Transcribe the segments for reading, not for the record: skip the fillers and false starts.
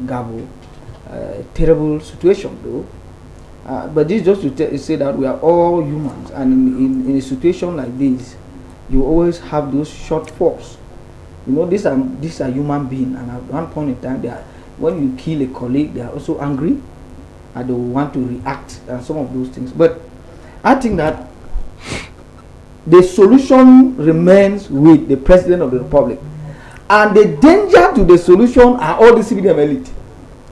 Gabo. Terrible situation though. But this is just to say that we are all humans, and in a situation like this, you always have those shortfalls. You know, these are human beings, and at one point in time, when you kill a colleague, they are also angry, and they will want to react and some of those things. But I think that the solution remains with the President of the Republic, and the danger to the solution are all the civilian elite.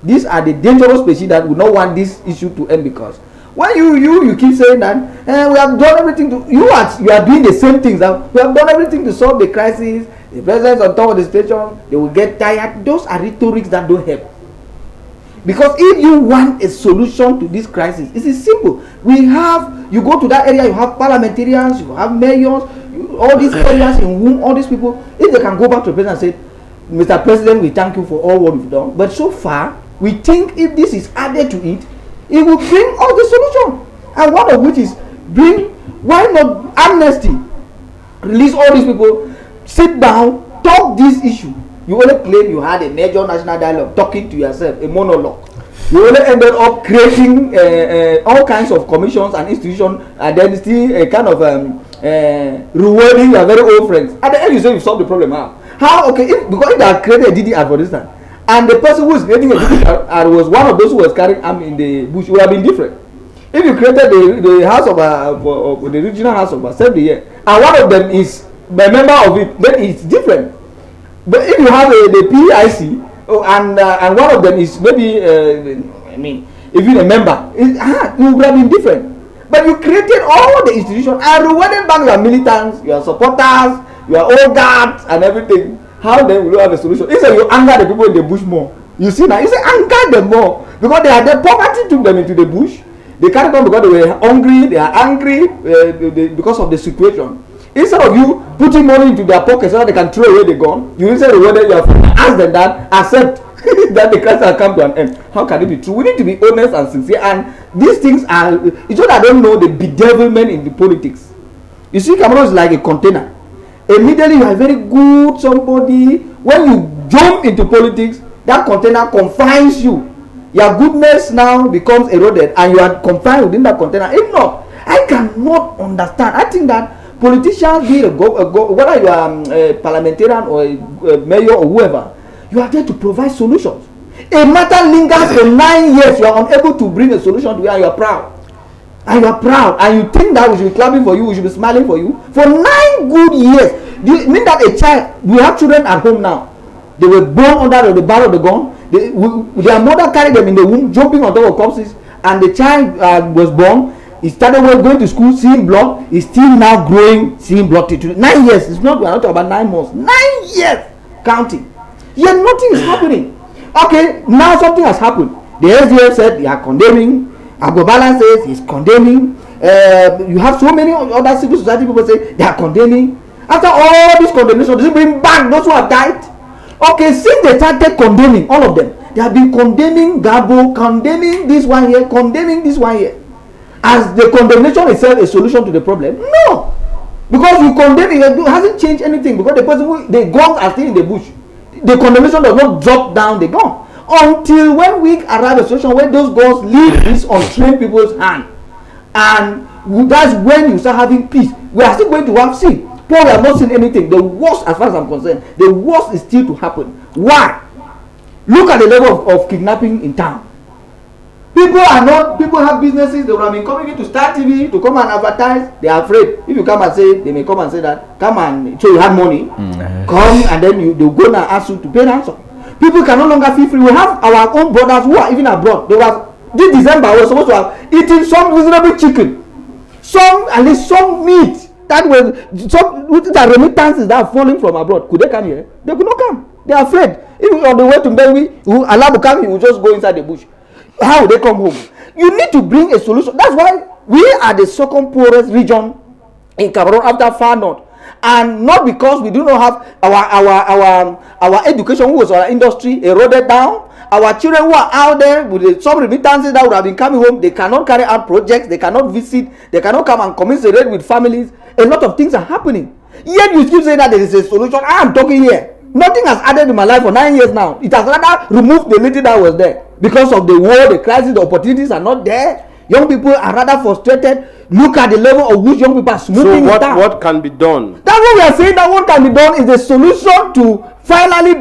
These are the dangerous species that would not want this issue to end, because when you keep saying that we have done everything to you are doing the same things, that we have done everything to solve the crisis, the presidents on top of the station, they will get tired. Those are rhetorics that don't help. Because if you want a solution to this crisis, it is simple. You go to that area, you have parliamentarians, you have mayors, all these areas in whom all these people, if they can go back to the president and say, Mr. President, we thank you for all what you've done, but so far, we think if this is added to it, it will bring all the solution. And one of which is why not amnesty? Release all these people, sit down, talk this issue. You only claim you had a major national dialogue, talking to yourself, a monologue. You only ended up creating all kinds of commissions and institutions, and then still a kind of rewarding your very old friends. At the end, you say you solved the problem. How? Okay, because if they have created a DDR for this time, and the person who is creating a DDR was one of those who was carrying arm in the bush, it would have been different. If you created the house of the regional house of assembly here, and one of them is a member of it, then it's different. But if you have the PIC, and one of them is maybe, even a member, it would have been different. But you created all the institutions and rewarded back your militants, your supporters, your old guards, and everything. How then will you have a solution? Instead, you anger the people in the bush more. You see now, you say anger them more because the poverty took them into the bush. They carried on because they were hungry, they are angry because of the situation. Instead of you putting money into their pockets so that they can throw away the gun, you instead of whether you have asked them that, accept that the crisis has come to an end. How can it be true? We need to be honest and sincere, and these things are, it's not that I don't know the bedevilment in the politics. You see, Cameroon is like a container. Immediately you are very good somebody, when you jump into politics, that container confines you. Your goodness now becomes eroded and you are confined within that container. If not, I cannot understand. I think that politicians, be whether you are a parliamentarian or a mayor or whoever, you are there to provide solutions. A matter lingers for 9 years, you are unable to bring a solution to it, and you are proud. And you are proud, and you think that we should be clapping for you, we should be smiling for you for 9 good years. Do you mean that a child, we have children at home now, they were born under the barrel of the gun, their mother carried them in the womb, jumping on top of corpses, and the child was born, he started going to school, seeing blood, he's still now growing, seeing blood. 9 years, it's not, we're not talking about 9 months, 9 years counting, yet nothing is happening. Okay, now something has happened. The SDF said they are condemning, Agobala says he's condemning, you have so many other civil society people say they are condemning. After all this condemnation, does it bring back those who have died? Okay, since they started condemning, all of them, they have been condemning Gabo, condemning this one here, condemning this one here. As the condemnation itself a solution to the problem? No. Because you condemn it hasn't changed anything, because the person the guns are still in the bush. The condemnation does not drop down the gun. Until when we arrive at a situation where those guns leave these untrained people's hand. And that's when you start having peace. We are still going to have seen. Paul, we have not seen anything. The worst, as far as I'm concerned, the worst is still to happen. Why? Look at the level of kidnapping in town. People have businesses, they would have been coming in to Star TV to come and advertise. They are afraid. If you come and say, they may come and say that, come and show you have money, come and then they'll go and ask you to pay ransom. People can no longer feel free. We have our own brothers who are even abroad. They were, this December, we were supposed to have eaten some reasonable chicken, at least some meat. That was some the remittances that are falling from abroad. Could they come here? They could not come. They are afraid. If on the way to Benwi, Allah will come, he will just go inside the bush. How will they come home? You need to bring a solution. That's why we are the second poorest region in Cameroon after Far North. And not because we do not have our education, who was our industry, eroded down. Our children who are out there with some remittances that would have been coming home, they cannot carry out projects, they cannot visit, they cannot come and commiserate with families. A lot of things are happening. Yet you keep saying that there is a solution. I am talking here. Nothing has added in my life for 9 years now. It has rather removed the little that was there. Because of the war, the crisis, the opportunities are not there. Young people are rather frustrated. Look at the level of which young people are smoking. So what can be done? That's what we are saying. That what can be done is the solution to finally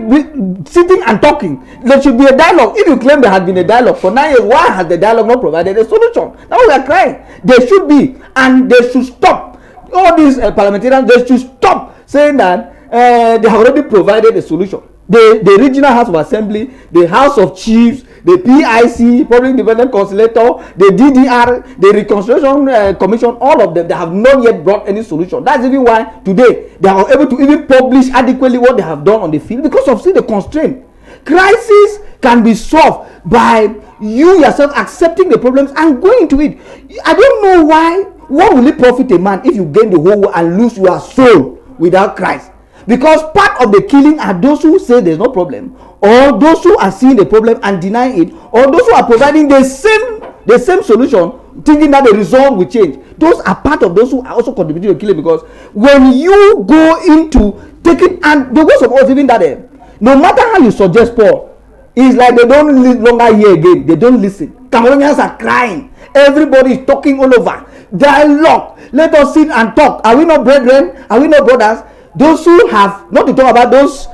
sitting and talking. There should be a dialogue. If you claim there has been a dialogue for 9 years, why has the dialogue not provided a solution? Now we are crying. There should be, and they should stop. All these parliamentarians, they should stop saying that they have already provided a solution. The regional house of assembly, the house of chiefs, the PIC, public development conciliator, the DDR, the reconstruction commission, all of them, they have not yet brought any solution. That's even why today they are able to even publish adequately what they have done on the field, because of the constraint. Crisis can be solved by you yourself accepting the problems and going into it. I don't know why. What will it profit a man if you gain the whole world and lose your soul without Christ? Because part of the killing are those who say there's no problem, or those who are seeing the problem and denying it, or those who are providing the same solution, thinking that the result will change. Those are part of those who are also contributing to killing. Because when you go into taking, and the worst of all is even that no matter how you suggest Paul, it's like they don't longer hear again. They don't listen. Cameroonians are crying. Everybody is talking all over. Dialogue. Let us sit and talk. Are we not brethren? Are we not brothers? Those who have, not to talk about those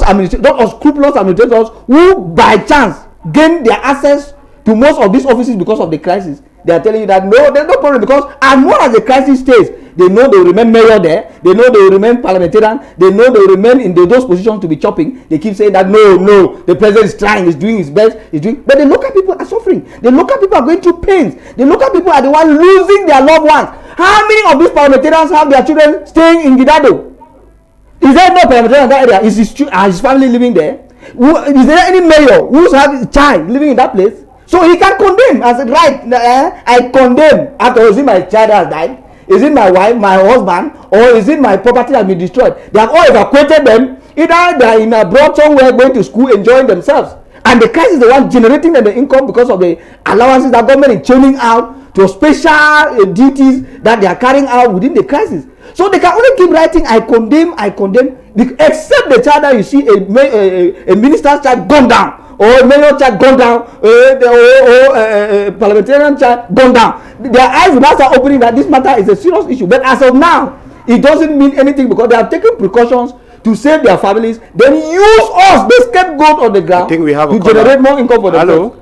unscrupulous administrators who by chance gain their access to most of these offices because of the crisis. They are telling you that no, there's no problem, because as long as the crisis stays, they know they will remain mayor there, they know they will remain parliamentarian, they know they will remain in those positions to be chopping. They keep saying that no, the president is trying, he's doing his best, but the local people are suffering. The local people are going through pains. The local people are the ones losing their loved ones. How many of these parliamentarians have their children staying in Gidado? Is there no parliamentarian in that area? Is his family living there? Is there any mayor who's have a child living in that place? So he can condemn and say, right, I condemn. After, is it my child has died? Is it my wife, my husband, or is it my property that has been destroyed? They have all evacuated them. Either they are in abroad somewhere going to school enjoying themselves, and the crisis is the one generating them the income because of the allowances that government is churning out to special duties that they are carrying out within the crisis. So they can only keep writing, I condemn, except the child that you see a minister's child gone down, or a mayor child gone down, or a parliamentarian child gone down. Their eyes will now start opening that this matter is a serious issue. But as of now, it doesn't mean anything, because they have taken precautions to save their families, then use us, the scapegoat on the ground, to generate more income for themselves.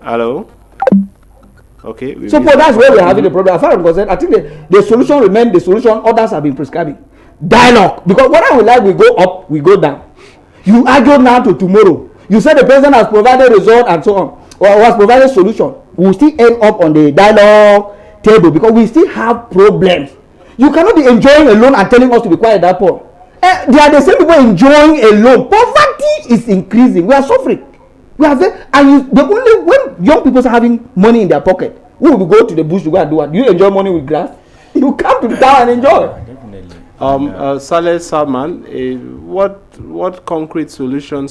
Hello? Okay. So that's where we're having the problem. As far as I'm concerned, I think the solution remains the solution others have been prescribing. Dialogue. Because whether we like, we go up, we go down. You argue now to tomorrow. You say the president has provided result and so on, or has provided solution. We will still end up on the dialogue table because we still have problems. You cannot be enjoying alone and telling us to be quiet at that point. They are the same people enjoying alone. Poverty is increasing. We are suffering. We are very, and when young people are having money in their pocket, who will go to the bush to go and do what? Do you enjoy money with grass? You come to the town and enjoy. Saleh Salman, what concrete solutions